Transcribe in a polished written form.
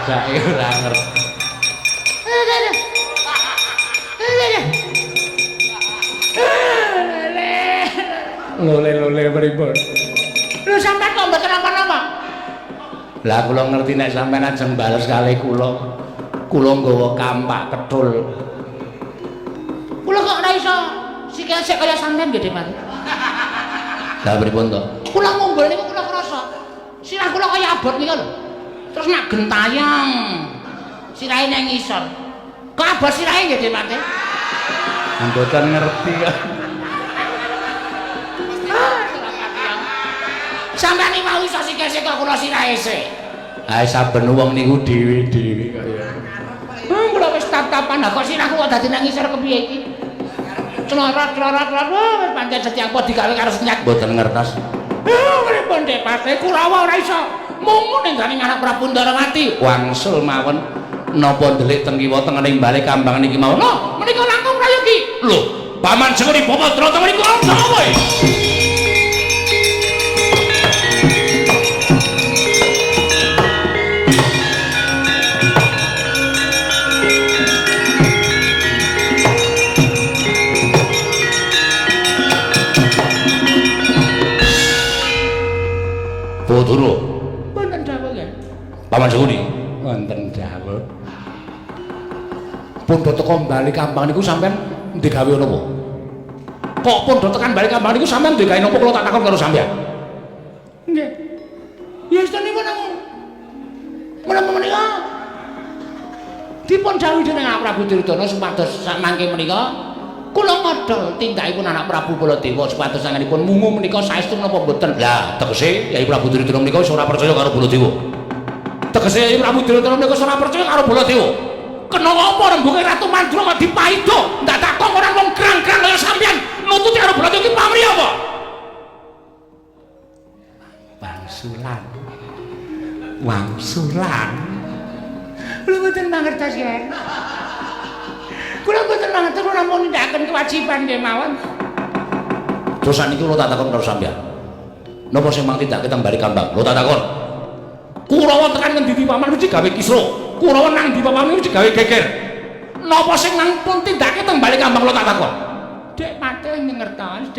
Sajake ora ngerti. Lole pripun? Lho sampean kok mboten napa-napa? Lah kula ngerti nek sampean ajeng bales kalih kula. Kula nggawa kampak kethul. Kula kok ora iso sikil-sikil kaya sampean nggih, Mas. Lah pripun to? Kula ngumbul niku kula krasa sirah kula kaya abot niku lho. Terus nak gentayang. Sirahe nang ngisor. Kok abot sirahe nggih, Mas? Mboten ngerti kok. Sampeyan iki mau iso sikil-sikil kula sirahe sik. Ah saben wong niku dhewe-dhewe kaya. Kula wis tap-tapan, kok sirahku kok dadi nang ngisor kepiye iki? Clorot-clorot wis pancen setiap apa digawe karo senyak. Mboten ngertos. Pripun Dek Pate Kurawa ora iso mungun ning gane anak Prabu Ndarawati. Wangsul mawon napa ndelik teng kiwa tengening bali kambang niki mawon. Lho, menika langkung prayogi. Lho, Paman Sengkuni Bapak Drata mriku apa wae? Bodoro. Wonten dawuh nggih. Paman Sengkuni wonten dawuh. Pun teka bali kambang niku sampean digawe napa? Kok pun tekan bali kambang niku sampean digawe napa kula tak takon karo sampean? Nggih. Ya istanipun namung menapa menika dipun dawuhi dening Prabu Duryudana supados samangke menika kula ngodol tindakipun anak Prabu Baladewa supados sangenipun mungu menika saestu menapa mboten. Lah tegese Yai Prabu Duryudana menika wis ora percaya karo Baladewa. Tegese Yai Prabu Duryudana menika wis ora percaya karo Baladewa. Kena apa rembuge Ratu Mandura kok dipaido? Ndak takon orang wong krang-krang kaya sampean nututi karo Baladewa iki pamrih apa? Wangsulan. Wangsulan. Kula mboten mangertos ya. Kula mboten mangertos kula namung nindakaken kewajiban nggih mawon. Terus saniki kula tak takon karo sampean. Napa sing mang tindak keteng bali kambang? Kula tak takon. Kurawa tekan ngendi Paman mesti gawe kisra. Kurawa nang ndi Paman mesti gawe geger. Napa sing nang pun tindake teng bali kambang kula tak takon? Dek Pate ngertos.